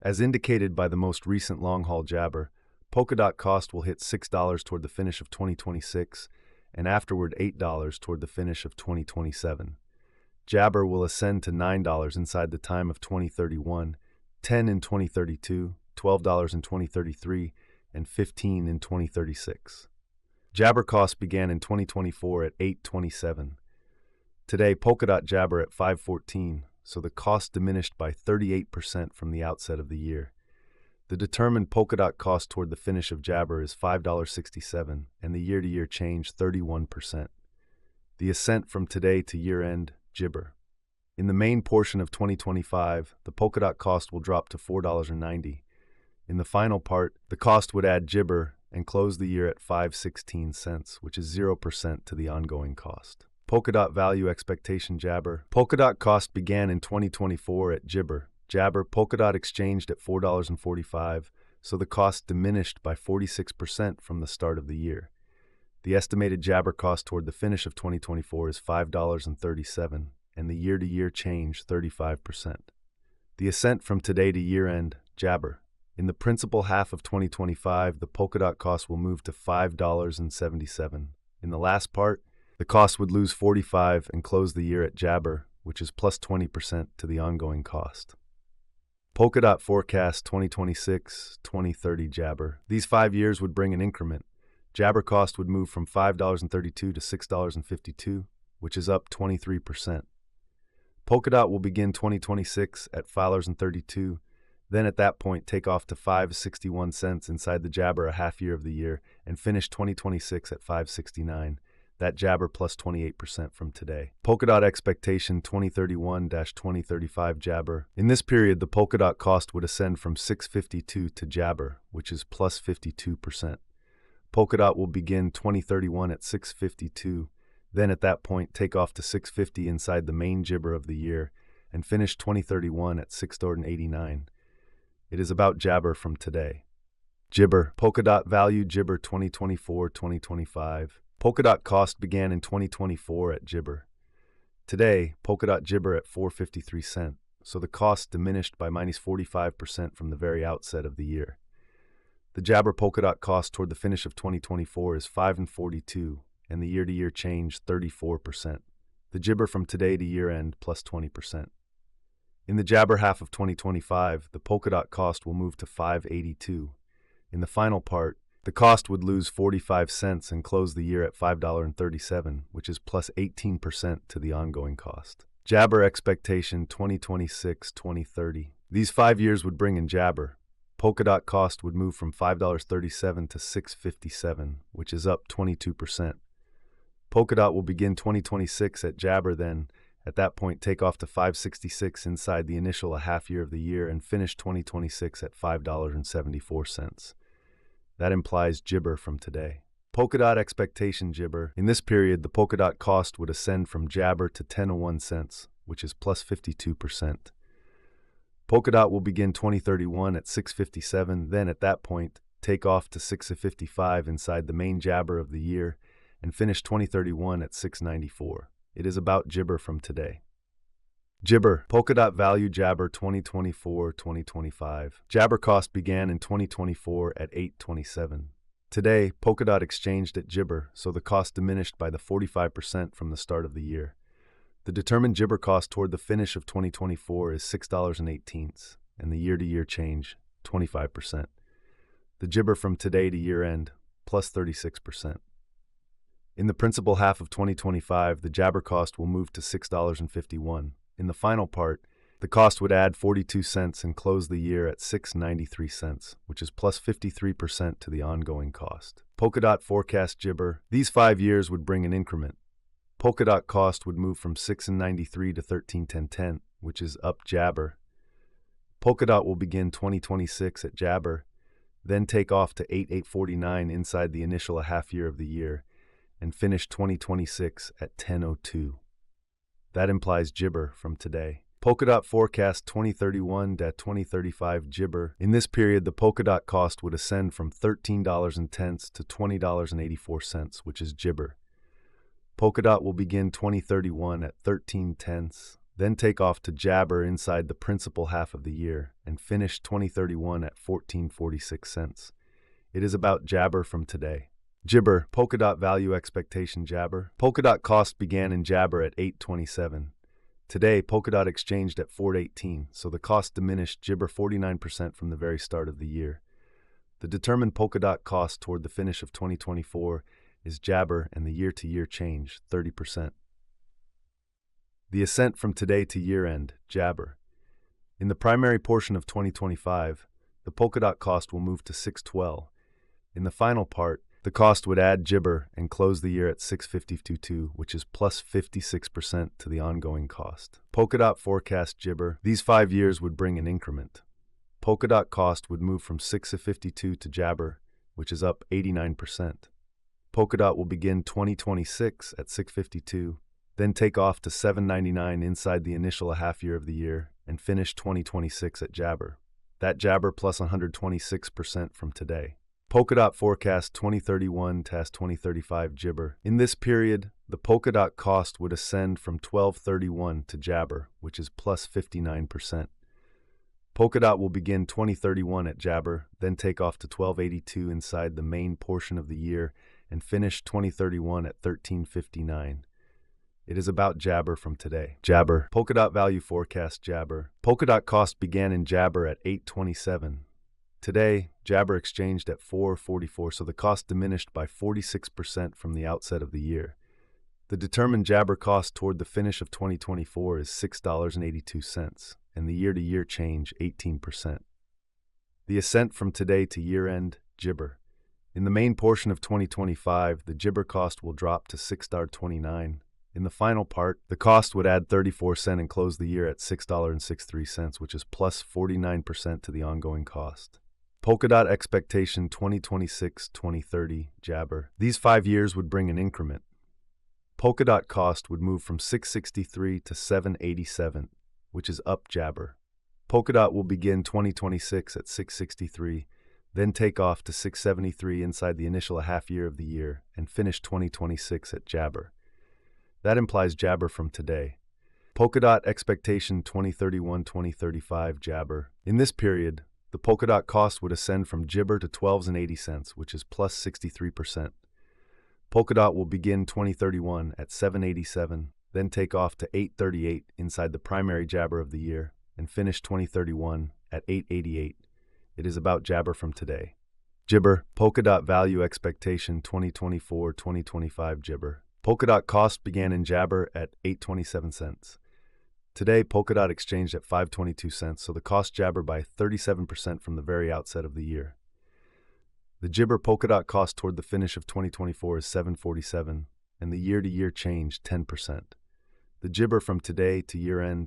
As indicated by the most recent long-haul jabber, Polkadot cost will hit $6 toward the finish of 2026, and afterward $8 toward the finish of 2027. Jabber will ascend to $9 inside the time of 2031, $10 in 2032, $12 in 2033, and $15 in 2036. Jabber cost began in 2024 at $8.27. Today, Polkadot jabber at $5.14, so the cost diminished by 38% from the outset of the year. The determined Polkadot cost toward the finish of jabber is $5.67, and the year-to-year change 31%. The ascent from today to year-end, Jibber. In the main portion of 2025, the Polkadot cost will drop to $4.90. In the final part, the cost would add Jibber and close the year at 5.16 cents, which is 0% to the ongoing cost. Polkadot value expectation jabber. Polkadot cost began in 2024 at Jibber. Jabber Polkadot exchanged at $4.45, so the cost diminished by 46% from the start of the year. The estimated jabber cost toward the finish of 2024 is $5.37, and the year-to-year change 35%. The ascent from today to year-end, jabber. In the principal half of 2025, the Polkadot cost will move to $5.77. In the last part, the cost would lose 45 and close the year at jabber, which is plus 20% to the ongoing cost. Polkadot forecast 2026-2030 jabber. These 5 years would bring an increment. Jabber cost would move from $5.32 to $6.52, which is up 23%. Polkadot will begin 2026 at $5.32, then at that point take off to 5.61 cents inside the jabber a half year of the year, and finish 2026 at 5.69. That jabber plus 28% from today. Polkadot expectation 2031-2035 jabber. In this period, the Polkadot cost would ascend from 6.52 to jabber, which is plus 52%. Polkadot will begin 2031 at 6.52, then at that point take off to 6.50 inside the main jibber of the year, and finish 2031 at $6.89. It is about jabber from today. Jibber. Polkadot value jibber 2024-2025. Polkadot cost began in 2024 at Jibber. Today, Polkadot Jibber at 4.53 cents, so the cost diminished by minus 45% from the very outset of the year. The Jabber Polkadot cost toward the finish of 2024 is 5.42, and the year-to-year change 34%. The Jibber from today to year-end plus 20%. In the Jabber half of 2025, the Polkadot cost will move to 5.82. In the final part, the cost would lose 45 cents and close the year at $5.37, which is plus 18% to the ongoing cost. Jabber expectation 2026-2030. These 5 years would bring in Jabber. Polkadot cost would move from $5.37 to $6.57, which is up 22%. Polkadot will begin 2026 at Jabber, then, at that point, take off to 5.66 inside the initial a half year of the year and finish 2026 at $5.74. That implies Jibber from today. Polkadot expectation Jibber. In this period, the Polkadot cost would ascend from Jabber to 10.01 cents, which is plus 52%. Polkadot will begin 2031 at 6.57, then at that point, take off to 6.55 inside the main Jabber of the year and finish 2031 at 6.94. It is about Jibber from today. Jibber. Polkadot value Jabber 2024-2025. Jabber cost began in 2024 at 8.27. Today, Polkadot exchanged at Jibber, so the cost diminished by the 45% from the start of the year. The determined Jibber cost toward the finish of 2024 is $6.18, and the year-to-year change, 25%. The Jibber from today to year-end, plus 36%. In the principal half of 2025, the Jabber cost will move to $6.51. In the final part, the cost would add 42 cents and close the year at 6.93 cents, which is plus 53% to the ongoing cost. Polkadot forecast Jibber. These 5 years would bring an increment. Polkadot cost would move from 6.93 to 13.10, which is up Jabber. Polkadot will begin 2026 at Jabber, then take off to 8.49 inside the initial a half year of the year, and finish 2026 at 10.02. That implies Jibber from today. Polkadot forecast 2031-2035 Jibber. In this period, the Polkadot cost would ascend from $13.10 to $20.84, which is Jibber. Polkadot will begin 2031 at 13 tenths, then take off to Jabber inside the principal half of the year, and finish 2031 at 14.46 cents. It is about Jabber from today. Jibber, Polkadot value expectation Jabber. Polkadot cost began in Jabber at 8.27. Today, Polkadot exchanged at 4.18, so the cost diminished Jibber 49% from the very start of the year. The determined Polkadot cost toward the finish of 2024 is Jabber, and the year-to-year change, 30%. The ascent from today to year-end, Jabber. In the primary portion of 2025, the Polkadot cost will move to 6.12. In the final part, the cost would add Jibber and close the year at 6.52.2, which is plus 56% to the ongoing cost. Polkadot forecast Jibber. These 5 years would bring an increment. Polkadot cost would move from 6.52 to Jabber, which is up 89%. Polkadot will begin 2026 at 6.52, then take off to 7.99 inside the initial half year of the year, and finish 2026 at Jabber. That Jabber plus 126% from today. Polkadot forecast 2031 to 2035 Jibber. In this period, the Polkadot cost would ascend from 12.31 to Jabber, which is plus 59%. Polkadot will begin 2031 at Jabber, then take off to 12.82 inside the main portion of the year, and finish 2031 at 13.59. It is about Jabber from today. Jabber. Polkadot value forecast Jabber. Polkadot cost began in Jabber at 8.27. Today, Jabber exchanged at 4.44, so the cost diminished by 46% from the outset of the year. The determined Jabber cost toward the finish of 2024 is $6.82, and the year-to-year change, 18%. The ascent from today to year-end, Jibber. In the main portion of 2025, the Jibber cost will drop to $6.29. In the final part, the cost would add 34 cents and close the year at $6.63, which is plus 49% to the ongoing cost. Polkadot expectation 2026-2030, Jabber. These 5 years would bring an increment. Polkadot cost would move from 6.63 to 7.87, which is up Jabber. Polkadot will begin 2026 at 6.63, then take off to 6.73 inside the initial half year of the year, and finish 2026 at Jabber. That implies Jabber from today. Polkadot expectation 2031-2035 Jabber. In this period, the Polkadot cost would ascend from Jibber to $12.80, which is plus 63%. Polkadot will begin 2031 at 7.87, then take off to 8.38 inside the primary Jabber of the year, and finish 2031 at 8.88. It is about Jabber from today. Jibber. Polkadot value expectation 2024-2025 Jibber. Polkadot cost began in Jabber at 8.27 cents. Today, Polkadot exchanged at 5.22 cents, so the cost Jabber by 37% from the very outset of the year. The Jibber Polkadot cost toward the finish of 2024 is 7.47, and the year-to-year change 10%. The Jibber from today to year-end,